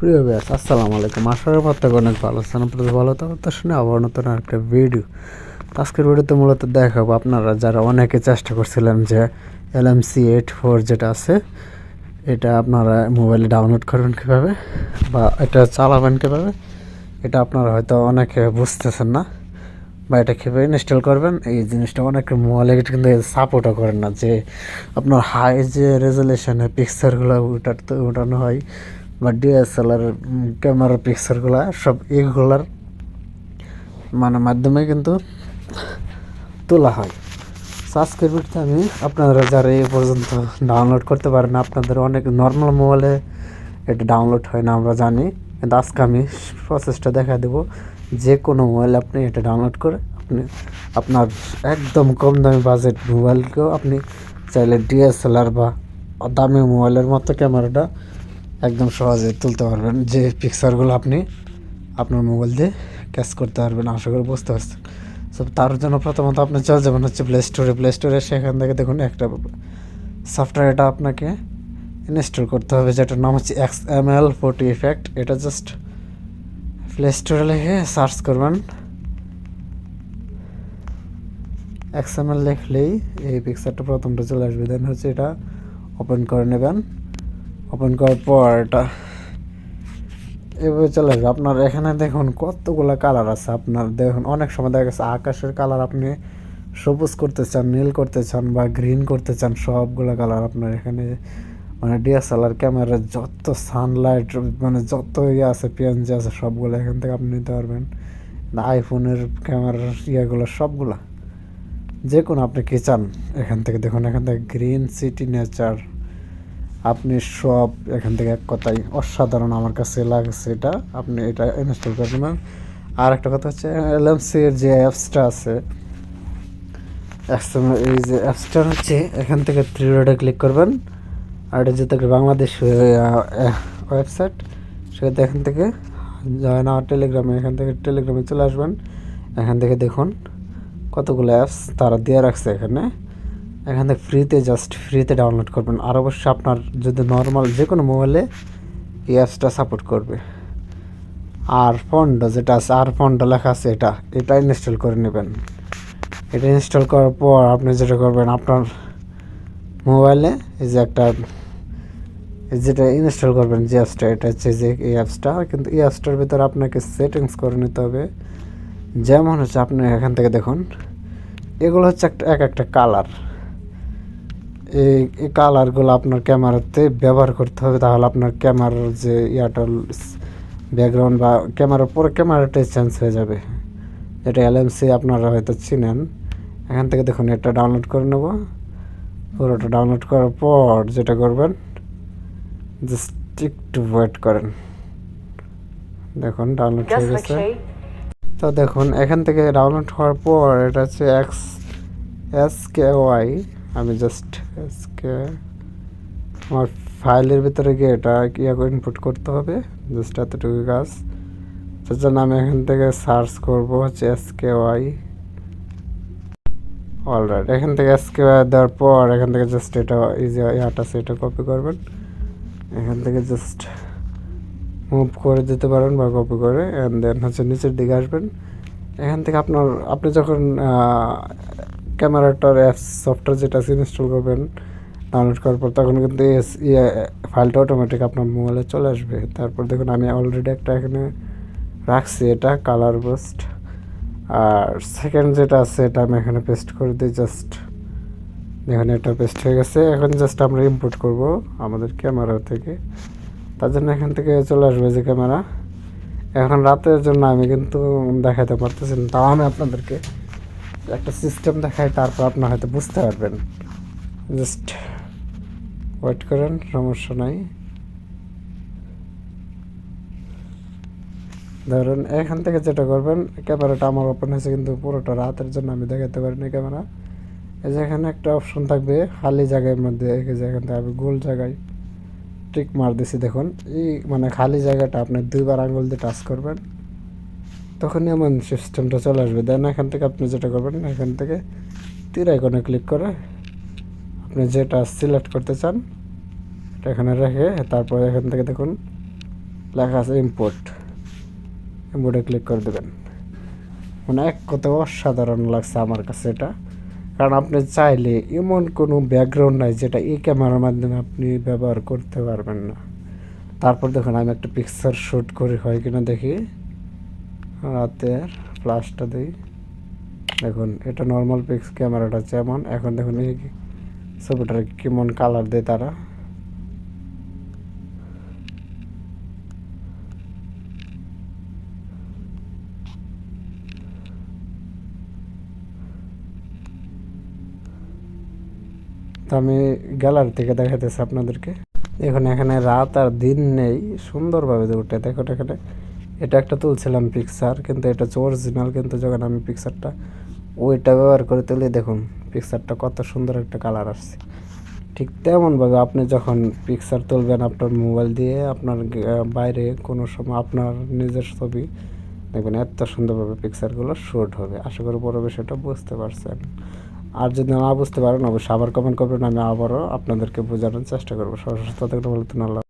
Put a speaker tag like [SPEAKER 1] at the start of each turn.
[SPEAKER 1] প্রিয় ব্যাস আসসালামু আলাইকুম। আশা করি প্রত্যেক অনেক ভালো আছেন। আপনাদের ভালো থাকার তো শুনে আবার নতুন একটা ভিডিও। আজকের ভিডিওতে মূলত দেখাবো আপনারা যারা অনেকে চেষ্টা করছিলেন যে LMC84 যেটা আছে এটা আপনারা মোবাইলে ডাউনলোড করবেন কীভাবে বা এটা চালাবেন কীভাবে, এটা আপনারা হয়তো অনেকে বুঝতেছেন না বা এটা কীভাবে ইনস্টল করবেন। এই জিনিসটা অনেকের মোবাইলে কিন্তু সাপোর্টও করেন না যে আপনার হাই যে রেজলিউশনে পিকচারগুলো উঠানো হয় বা ডিএসএলআর ক্যামেরার পিকচারগুলো সব এগুলার মাধ্যমে কিন্তু তোলা হয়। আজকের ভিডিওতে আমি আপনারা যারা এই পর্যন্ত ডাউনলোড করতে পারেন, আপনাদের অনেক নর্মাল মোবাইলে এটা ডাউনলোড হয় না আমরা জানি, কিন্তু আজকে আমি প্রসেসটা দেখা দেবো। যে কোনো মোবাইল আপনি এটা ডাউনলোড করে আপনি আপনার একদম কম দামি বাজেট মোবাইলকেও আপনি চাইলে ডিএসএলআর বা দামি মোবাইলের মতো ক্যামেরাটা একদম সহজে তুলতে পারবেন, যে পিকচারগুলো আপনি আপনার মোবাইল দিয়ে ক্যাচ করতে পারবেন। আশা করি বুঝতে পারছেন। সো তার জন্য প্রথমত আপনি চলে যাবেন হচ্ছে প্লে স্টোরে সেখান থেকে দেখুন একটা সফটওয়্যার এটা আপনাকে ইনস্টল করতে হবে, যেটার নাম হচ্ছে XML ফটো ইফেক্ট। এটা জাস্ট প্লে স্টোরে লিখে সার্চ করবেন। XML লিখলেই এই পিকচারটা প্রথমটা চলে আসবে। দেন হচ্ছে এটা ওপেন করে নেবেন। ওপেন করার পর এটা এভাবে চলে আসবে। আপনার এখানে দেখুন কতগুলো কালার আছে। আপনার দেখুন অনেক সময় দেখা গেছে আকাশের কালার আপনি সবুজ করতে চান, নীল করতে চান বা গ্রিন করতে চান, সবগুলো কালার আপনার এখানে ডিএসএলআর ক্যামেরার যত সানলাইট যত ইয়ে আছে পিএনজি আছে সবগুলো এখান থেকে আপনি নিতে পারবেন। আইফোনের ক্যামেরার ইয়েগুলো সবগুলো যে কোনো আপনি কী চান এখান থেকে দেখুন। এখান থেকে গ্রিন সিটি নেচার আপনি সব এখান থেকে এক কথাই অসাধারণ আমার কাছে লাগছে। এটা আপনি এটা ইনস্টল করবেন। আর একটা কথা হচ্ছে LMC-এর যে অ্যাপসটা আছে, এই যে অ্যাপসটা হচ্ছে এখান থেকে থ্রি ডটে ক্লিক করবেন। আর এটা যেতে বাংলাদেশ ওয়েবসাইট, সেটা এখান থেকে জয়েন আওয়ার টেলিগ্রামে, এখান থেকে টেলিগ্রামে চলে আসবেন। এখান থেকে দেখুন কতগুলো অ্যাপস তারা দিয়ে রাখছে এখান থেকে ফ্রিতে ডাউনলোড করবেন। আর অবশ্যই আপনার যদি নর্মাল যে কোনো মোবাইলে এই অ্যাপসটা সাপোর্ট করবে। আর ফন্ড যেটা আছে, আর ফন্ড লেখা আছে, এটা ইনস্টল করে নেবেন। এটা ইনস্টল করার পর আপনি যেটা করবেন, আপনার মোবাইলে এই যে যেটা ইনস্টল করবেন যে অ্যাপসটা, এটা হচ্ছে যে এই অ্যাপসটা। কিন্তু এই অ্যাপসটার ভিতরে আপনাকে সেটিংস করে নিতে হবে। যেমন হচ্ছে আপনি এখান থেকে দেখুন এগুলো হচ্ছে এক একটা কালার। এই কালারগুলো আপনার ক্যামেরাতে ব্যবহার করতে হবে, তাহলে আপনার ক্যামেরার যে ব্যাকগ্রাউন্ড বা ক্যামেরাটাই চেঞ্জ হয়ে যাবে। যেটা LMC আপনারা হয়তো চিনেন। এখান থেকে দেখুন এটা ডাউনলোড করে নেব। পুরোটা ডাউনলোড করার পর যেটা করবেন, জাস্ট একটু ওয়েট করেন। দেখুন ডাউনলোড হয়ে গেছে। তো দেখুন এখান থেকে ডাউনলোড হওয়ার পর এটা হচ্ছে SKY। আমি জাস্ট আমার ফাইলের ভিতরে গিয়ে এটা ইনপুট করতে হবে, জাস্ট এতটুকু কাজ। তার জন্য আমি এখান থেকে সার্চ করব হচ্ছে SKY। অলরাইট, এখান থেকে SKY দেওয়ার পর এখান থেকে জাস্ট এটা আছে, এটা কপি করবেন। এখান থেকে জাস্ট মুভ করে দিতে পারেন বা কপি করে, অ্যান্ড দেন হচ্ছে নিচের দিকে আসবেন। এখান থেকে আপনি যখন ক্যামেরাটার অ্যাপস সফটওয়্যার যেটা ইনস্টল করবেন ডাউনলোড করার পর, তখন কিন্তু ফাইলটা অটোমেটিক আপনার মোবাইলে চলে আসবে। তারপর দেখুন আমি অলরেডি একটা এখানে রাখছি, এটা কালার বুস্ট। আর সেকেন্ড যেটা আছে এটা আমি এখানে পেস্ট করে দিই। জাস্ট দেখুন এটা পেস্ট হয়ে গেছে। এখন জাস্ট আমরা ইম্পোর্ট করব আমাদের ক্যামেরা থেকে। তার জন্য এখান থেকে চলে আসবে যে ক্যামেরা। এখন রাতের জন্য আমি কিন্তু দেখাতে পারতেছি না, তাও আমি আপনাদেরকে একটা সিস্টেম দেখাই, তারপর আপনারা হয়তো বুঝতে পারবেন। জাস্ট ওয়েট করেন, সমস্যা নাই। ধরুন এখান থেকে যেটা করবেন, ক্যামেরাটা আমার ওপেন হয়েছে কিন্তু পুরোটা রাতের জন্য আমি দেখাতে পারিনি ক্যামেরা। এই যে এখানে একটা অপশন থাকবে খালি জায়গার মধ্যে, এখান থেকে আমি গোল জায়গায় টিক মার দিছি। দেখুন এই খালি জায়গাটা আপনি দুইবার আঙুল দিয়ে টাচ করবেন, তখনই এমন সিস্টেমটা চলে আসবে। দেন এখান থেকে আপনি যেটা করবেন, এখান থেকে তীর আইকনে ক্লিক করে আপনি যেটা সিলেক্ট করতে চান এটা এখানে রেখে, তারপর এখান থেকে দেখুন লেখা আছে ইম্পোর্টে ক্লিক করে দেবেন। মানে এক কথায় অসাধারণ লাগছে আমার কাছে এটা। কারণ আপনি চাইলে এমন কোনো ব্যাকগ্রাউন্ড নাই যেটা এই ক্যামেরার মাধ্যমে আপনি ব্যবহার করতে পারবেন না। তারপর দেখুন আমি একটা পিকচার শ্যুট করি হয় কিনা দেখি। রাতের ফ্ল্যাশটা দিই, দেখুন এটা নর্মাল পিক্স ক্যামেরাটা যেমন, এখন দেখুন এই ছবিটার কেমন কালার দেয় তারা। তো আমি গ্যালারি থেকে দেখাতেছি আপনাদেরকে। দেখুন এখানে রাত আর দিন নেই, সুন্দরভাবে উঠে দেখুন এখানে। এটা একটা তুলছিলাম পিকচার, কিন্তু এটা হচ্ছে অরিজিনাল, কিন্তু যখন আমি পিকচারটা ওইটা ব্যবহার করে তুলি দেখুন পিকচারটা কত সুন্দর একটা কালার আসছে। ঠিক তেমনভাবে আপনি যখন পিকচার তুলবেন আপনার মোবাইল দিয়ে, আপনার বাইরে কোনো সময় আপনার নিজের ছবি দেখবেন এত সুন্দরভাবে পিকচারগুলো শ্যুট হবে। আশা করি পুরো বিষয়টা বুঝতে পারছেন। আর যদি না বুঝতে পারেন অবশ্যই আবার কমেন্ট করবেন, আমি আবারও আপনাদেরকে বোঝানোর চেষ্টা করবো। সর্বশেষ ততক্ষণ বলতেন আল্লাহ।